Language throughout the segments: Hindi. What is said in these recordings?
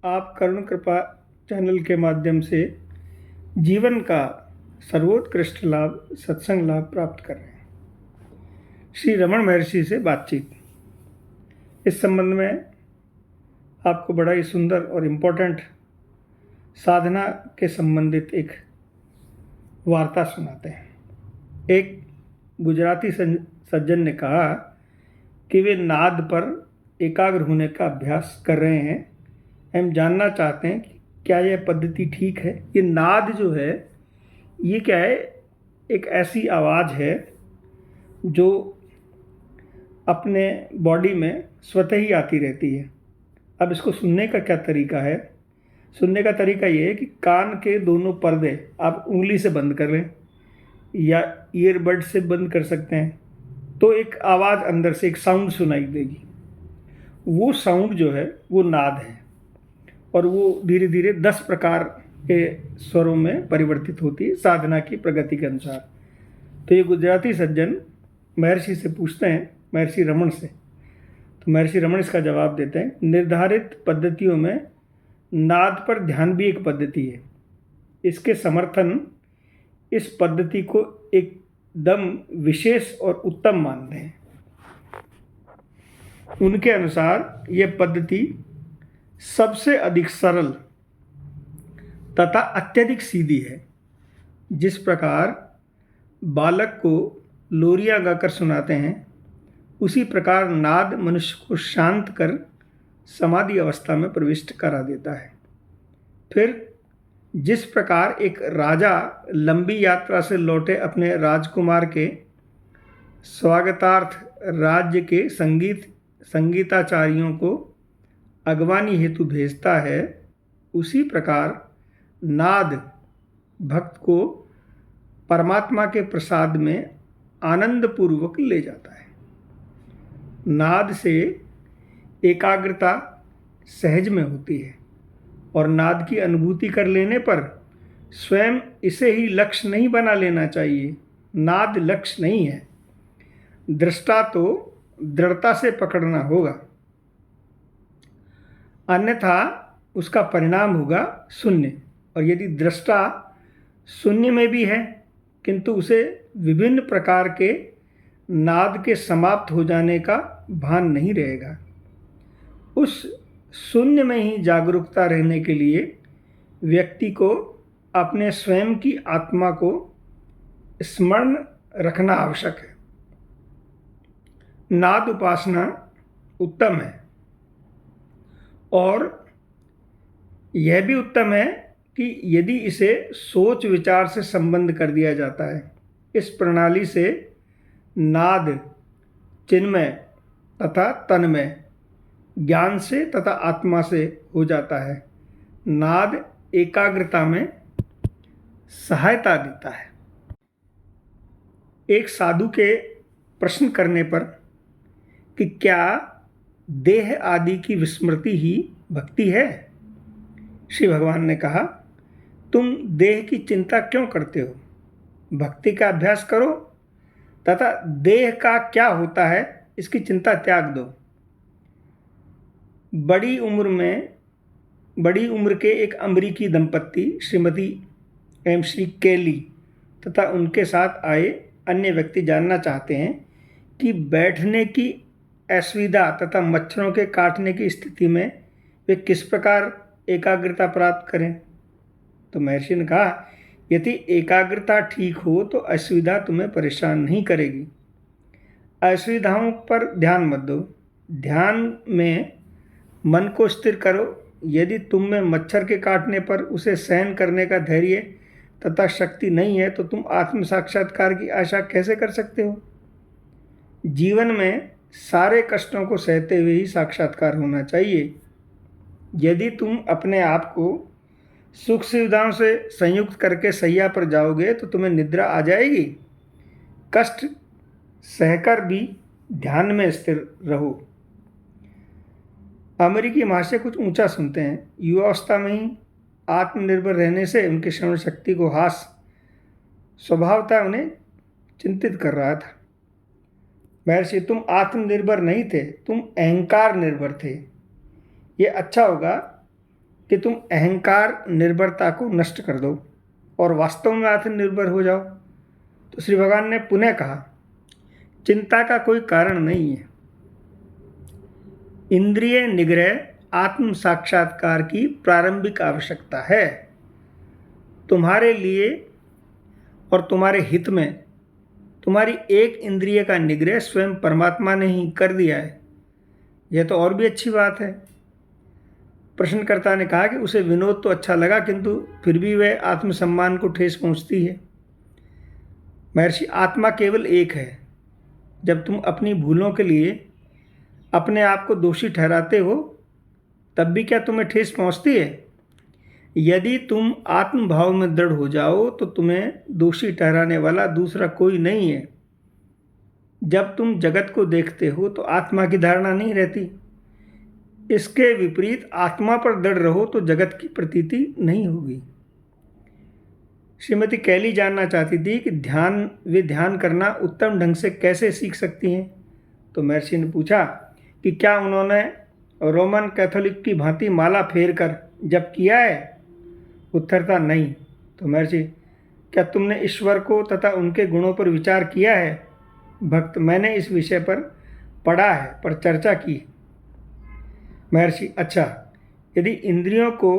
आप करुण कृपा चैनल के माध्यम से जीवन का सर्वोत्कृष्ट लाभ, सत्संग लाभ प्राप्त कर रहे हैं। श्री रमण महर्षि से बातचीत। इस संबंध में आपको बड़ा ही सुंदर और इम्पोर्टेंट साधना के संबंधित एक वार्ता सुनाते हैं। एक गुजराती सज्जन ने कहा कि वे नाद पर एकाग्र होने का अभ्यास कर रहे हैं। हम जानना चाहते हैं कि क्या यह पद्धति ठीक है। ये नाद जो है ये क्या है, एक ऐसी आवाज़ है जो अपने बॉडी में स्वतः ही आती रहती है। अब इसको सुनने का क्या तरीका है? सुनने का तरीका ये है कि कान के दोनों पर्दे आप उंगली से बंद कर लें या ईयरबड से बंद कर सकते हैं, तो एक आवाज़ अंदर से एक साउंड सुनाई देगी। वो साउंड जो है वो नाद है और वो धीरे धीरे 10 प्रकार के स्वरों में परिवर्तित होती है साधना की प्रगति के अनुसार। तो ये गुजराती सज्जन महर्षि से पूछते हैं, महर्षि रमण से। तो महर्षि रमण इसका जवाब देते हैं, निर्धारित पद्धतियों में नाद पर ध्यान भी एक पद्धति है। इसके समर्थन इस पद्धति को एकदम विशेष और उत्तम मानते हैं। उनके अनुसार यह पद्धति सबसे अधिक सरल तथा अत्यधिक सीधी है। जिस प्रकार बालक को लोरियां गाकर सुनाते हैं, उसी प्रकार नाद मनुष्य को शांत कर समाधि अवस्था में प्रविष्ट करा देता है। फिर जिस प्रकार एक राजा लंबी यात्रा से लौटे अपने राजकुमार के स्वागतार्थ राज्य के संगीताचार्यों को अगवानी हेतु भेजता है, उसी प्रकार नाद भक्त को परमात्मा के प्रसाद में आनंदपूर्वक ले जाता है। नाद से एकाग्रता सहज में होती है और नाद की अनुभूति कर लेने पर स्वयं इसे ही लक्ष्य नहीं बना लेना चाहिए। नाद लक्ष्य नहीं है, दृष्टा तो दृढ़ता से पकड़ना होगा, अन्यथा उसका परिणाम होगा शून्य। और यदि दृष्टा शून्य में भी है किंतु उसे विभिन्न प्रकार के नाद के समाप्त हो जाने का भान नहीं रहेगा, उस शून्य में ही जागरूकता रहने के लिए व्यक्ति को अपने स्वयं की आत्मा को स्मरण रखना आवश्यक है। नाद उपासना उत्तम है और यह भी उत्तम है कि यदि इसे सोच विचार से संबंध कर दिया जाता है। इस प्रणाली से नाद चिन्मय तथा तन्मय, ज्ञान से तथा आत्मा से हो जाता है। नाद एकाग्रता में सहायता देता है। एक साधु के प्रश्न करने पर कि क्या देह आदि की विस्मृति ही भक्ति है, श्री भगवान ने कहा, तुम देह की चिंता क्यों करते हो? भक्ति का अभ्यास करो तथा देह का क्या होता है इसकी चिंता त्याग दो। बड़ी उम्र के एक अमरीकी दंपत्ति श्रीमती एवं श्री केली तथा उनके साथ आए अन्य व्यक्ति जानना चाहते हैं कि बैठने की असुविधा तथा मच्छरों के काटने की स्थिति में वे किस प्रकार एकाग्रता प्राप्त करें। तो महर्षि ने कहा, यदि एकाग्रता ठीक हो तो असुविधा तुम्हें परेशान नहीं करेगी। असुविधाओं पर ध्यान मत दो, ध्यान में मन को स्थिर करो। यदि तुम में मच्छर के काटने पर उसे सहन करने का धैर्य तथा शक्ति नहीं है तो तुम आत्म साक्षात्कार की आशा कैसे कर सकते हो? जीवन में सारे कष्टों को सहते हुए ही साक्षात्कार होना चाहिए। यदि तुम अपने आप को सुख सुविधाओं से संयुक्त करके सैया पर जाओगे तो तुम्हें निद्रा आ जाएगी। कष्ट सहकर भी ध्यान में स्थिर रहो। अमेरिकी महाशय कुछ ऊंचा सुनते हैं। युवावस्था में ही आत्मनिर्भर रहने से उनकी श्रवण शक्ति को हास स्वभावतः उन्हें चिंतित कर रहा था। महर्षि, तुम आत्मनिर्भर नहीं थे, तुम अहंकार निर्भर थे। ये अच्छा होगा कि तुम अहंकार निर्भरता को नष्ट कर दो और वास्तव में आत्मनिर्भर हो जाओ। तो श्री भगवान ने पुनः कहा, चिंता का कोई कारण नहीं है। इंद्रिय निग्रह आत्म साक्षात्कार की प्रारंभिक आवश्यकता है। तुम्हारे लिए और तुम्हारे हित में तुम्हारी एक इंद्रिय का निग्रह स्वयं परमात्मा ने ही कर दिया है। यह तो और भी अच्छी बात है। प्रश्नकर्ता ने कहा कि उसे विनोद तो अच्छा लगा, किंतु फिर भी वह आत्मसम्मान को ठेस पहुंचती है। महर्षि, आत्मा केवल एक है। जब तुम अपनी भूलों के लिए अपने आप को दोषी ठहराते हो, तब भी क्या तुम्हें ठेस पहुंचती है? यदि तुम आत्मभाव में दृढ़ हो जाओ तो तुम्हें दोषी ठहराने वाला दूसरा कोई नहीं है। जब तुम जगत को देखते हो तो आत्मा की धारणा नहीं रहती। इसके विपरीत आत्मा पर दृढ़ रहो तो जगत की प्रतीति नहीं होगी। श्रीमती कैली जानना चाहती थी कि वे ध्यान करना उत्तम ढंग से कैसे सीख सकती हैं। तो महर्षि ने पूछा कि क्या उन्होंने रोमन कैथोलिक की भांति माला फेर कर जप किया है? उत्तर था नहीं। तो महर्षि, क्या तुमने ईश्वर को तथा उनके गुणों पर विचार किया है? भक्त, मैंने इस विषय पर पढ़ा है, पर चर्चा की। महर्षि, अच्छा, यदि इंद्रियों को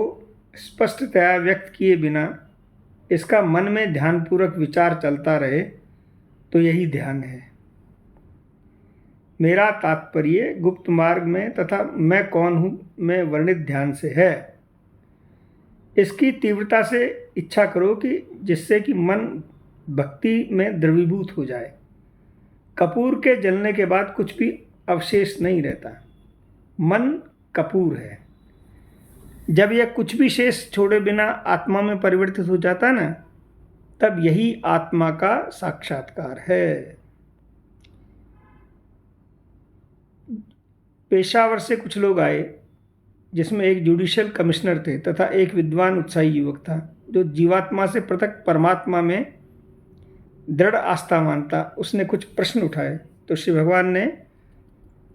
स्पष्टतया व्यक्त किए बिना इसका मन में ध्यानपूर्वक विचार चलता रहे तो यही ध्यान है। मेरा तात्पर्य गुप्त मार्ग में तथा मैं कौन हूँ में वर्णित ध्यान से है। इसकी तीव्रता से इच्छा करो कि जिससे कि मन भक्ति में द्रवीभूत हो जाए। कपूर के जलने के बाद कुछ भी अवशेष नहीं रहता। मन कपूर है। जब यह कुछ भी शेष छोड़े बिना आत्मा में परिवर्तित हो जाता है ना, तब यही आत्मा का साक्षात्कार है। पेशावर से कुछ लोग आए, जिसमें एक जुडिशियल कमिश्नर थे तथा एक विद्वान उत्साही युवक था जो जीवात्मा से पृथक परमात्मा में दृढ़ आस्था मानता। उसने कुछ प्रश्न उठाए तो श्री भगवान ने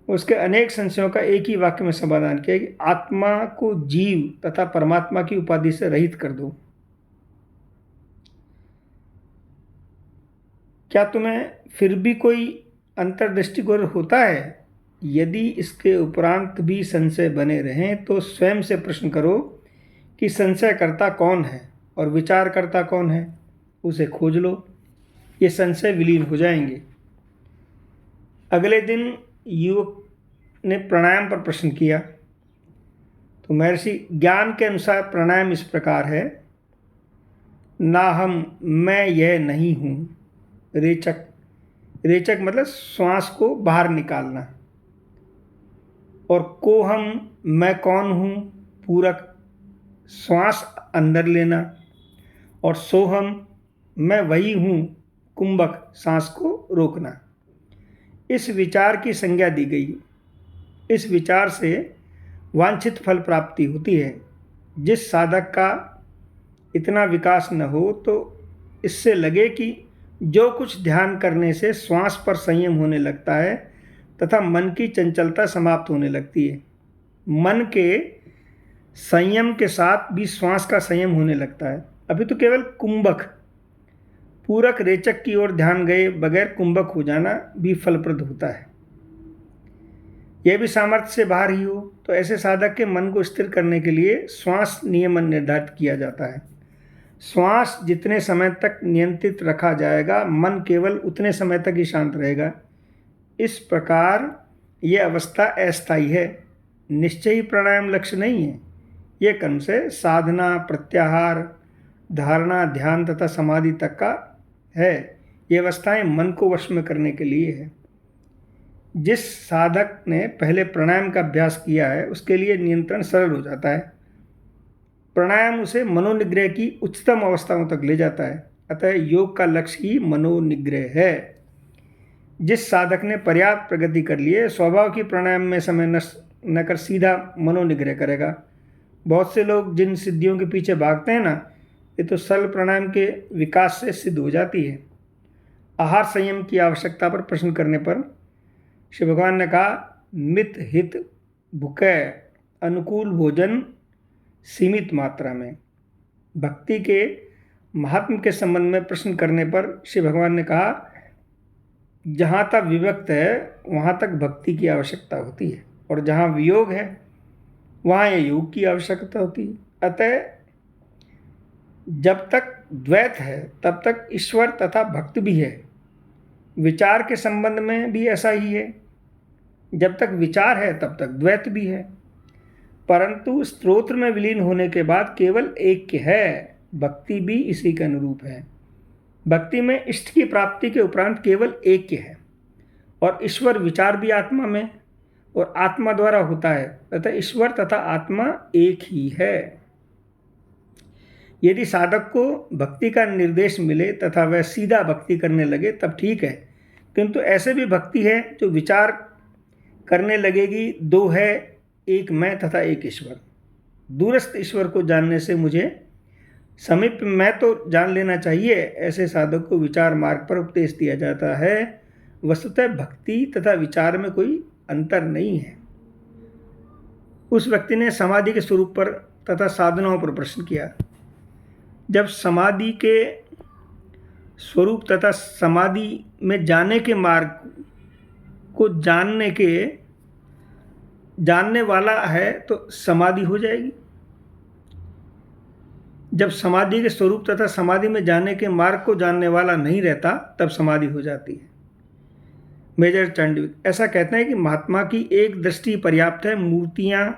उसके अनेक संशयों का एक ही वाक्य में समाधान किया कि आत्मा को जीव तथा परमात्मा की उपाधि से रहित कर दो। क्या तुम्हें फिर भी कोई अंतर्दृष्टिगोचर होता है? यदि इसके उपरांत भी संशय बने रहें तो स्वयं से प्रश्न करो कि संशयकर्ता कौन है और विचारकर्ता कौन है। उसे खोज लो, ये संशय विलीन हो जाएंगे। अगले दिन युवक ने प्राणायाम पर प्रश्न किया तो महर्षि, ज्ञान के अनुसार प्राणायाम इस प्रकार है। नाहम, मैं यह नहीं हूँ। रेचक, रेचक मतलब श्वास को बाहर निकालना। और कोहम, मैं कौन हूँ। पूरक, श्वास अंदर लेना। और सोहम, मैं वही हूँ। कुंभक, सांस को रोकना। इस विचार की संज्ञा दी गई। इस विचार से वांछित फल प्राप्ति होती है। जिस साधक का इतना विकास न हो तो इससे लगे कि जो कुछ ध्यान करने से श्वास पर संयम होने लगता है तथा मन की चंचलता समाप्त होने लगती है। मन के संयम के साथ भी श्वास का संयम होने लगता है। अभी तो केवल कुंभक, पूरक, रेचक की ओर ध्यान गए बगैर कुंभक हो जाना भी फलप्रद होता है। यह भी सामर्थ्य से बाहर ही हो तो ऐसे साधक के मन को स्थिर करने के लिए श्वास नियमन निर्धारित किया जाता है। श्वास जितने समय तक नियंत्रित रखा जाएगा, मन केवल उतने समय तक ही शांत रहेगा। इस प्रकार यह अवस्था अस्थायी है। निश्चय ही प्राणायाम लक्ष्य नहीं है। यह क्रम से साधना, प्रत्याहार, धारणा, ध्यान तथा समाधि तक का है। ये अवस्थाएं मन को वश में करने के लिए है। जिस साधक ने पहले प्राणायाम का अभ्यास किया है उसके लिए नियंत्रण सरल हो जाता है। प्राणायाम उसे मनोनिग्रह की उच्चतम अवस्थाओं तक ले जाता है। अतः योग का लक्ष्य ही मनोनिग्रह है। जिस साधक ने पर्याप्त प्रगति कर ली है, स्वभाव की प्राणायाम में समय नष्ट न कर सीधा मनोनिग्रह करेगा। बहुत से लोग जिन सिद्धियों के पीछे भागते हैं ना, ये तो सरल प्राणायाम के विकास से सिद्ध हो जाती है। आहार संयम की आवश्यकता पर प्रश्न करने पर श्री भगवान ने कहा, मित हित भुकै अनुकूल भोजन सीमित मात्रा में। भक्ति के महात्म के संबंध में प्रश्न करने पर श्री भगवान ने कहा, जहाँ तक विभक्त है वहाँ तक भक्ति की आवश्यकता होती है, और जहाँ वियोग है वहाँ ये योग की आवश्यकता होती है। अतः जब तक द्वैत है तब तक ईश्वर तथा भक्त भी है। विचार के संबंध में भी ऐसा ही है, जब तक विचार है तब तक द्वैत भी है। परंतु स्तोत्र में विलीन होने के बाद केवल ऐक्य है। भक्ति भी इसी के अनुरूप है। भक्ति में इष्ट की प्राप्ति के उपरांत केवल ऐक्य है, और ईश्वर विचार भी आत्मा में और आत्मा द्वारा होता है, तथा ईश्वर तथा आत्मा एक ही है। यदि साधक को भक्ति का निर्देश मिले तथा वह सीधा भक्ति करने लगे तब ठीक है, किंतु ऐसे भी भक्ति है जो विचार करने लगेगी, दो है, एक मैं तथा एक ईश्वर। दूरस्थ ईश्वर को जानने से मुझे समीप मैं तो जान लेना चाहिए, ऐसे साधक को विचार मार्ग पर उपदेश दिया जाता है। वस्तुतः भक्ति तथा विचार में कोई अंतर नहीं है। उस व्यक्ति ने समाधि के स्वरूप पर तथा साधनाओं पर प्रश्न किया। जब समाधि के स्वरूप तथा समाधि में जाने के मार्ग को जानने वाला है तो समाधि हो जाएगी। जब समाधि के स्वरूप तथा समाधि में जाने के मार्ग को जानने वाला नहीं रहता तब समाधि हो जाती है। मेजर चांडविक ऐसा कहते हैं कि महात्मा की एक दृष्टि पर्याप्त है। मूर्तियाँ,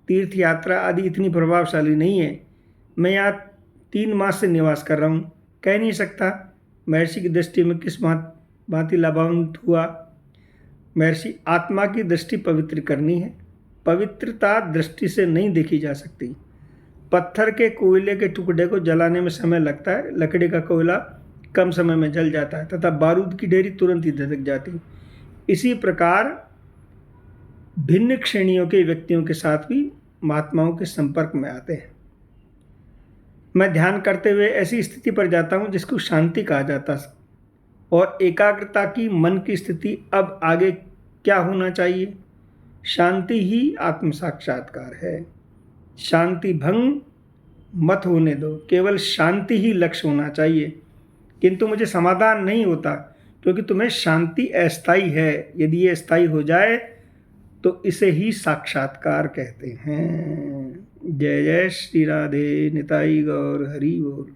तीर्थ यात्रा आदि इतनी प्रभावशाली नहीं है। मैं यहाँ 3 मास से निवास कर रहा हूँ, कह नहीं सकता महर्षि की दृष्टि में किस भांति लाभान्वित हुआ। महर्षि, आत्मा की दृष्टि पवित्र करनी है। पवित्रता दृष्टि से नहीं देखी जा सकती। पत्थर के कोयले के टुकड़े को जलाने में समय लगता है, लकड़ी का कोयला कम समय में जल जाता है तथा बारूद की ढेरी तुरंत ही धधक जाती है। इसी प्रकार भिन्न श्रेणियों के व्यक्तियों के साथ भी महात्माओं के संपर्क में आते हैं। मैं ध्यान करते हुए ऐसी स्थिति पर जाता हूँ जिसको शांति कहा जाता है, और एकाग्रता की मन की स्थिति। अब आगे क्या होना चाहिए? शांति ही आत्म साक्षात्कार है। शांति भंग मत होने दो, केवल शांति ही लक्ष्य होना चाहिए। किंतु मुझे समाधान नहीं होता, क्योंकि तुम्हें शांति अस्थायी है। यदि ये स्थायी हो जाए तो इसे ही साक्षात्कार कहते हैं। जय जय श्री राधे। निताई गौर हरि बोल।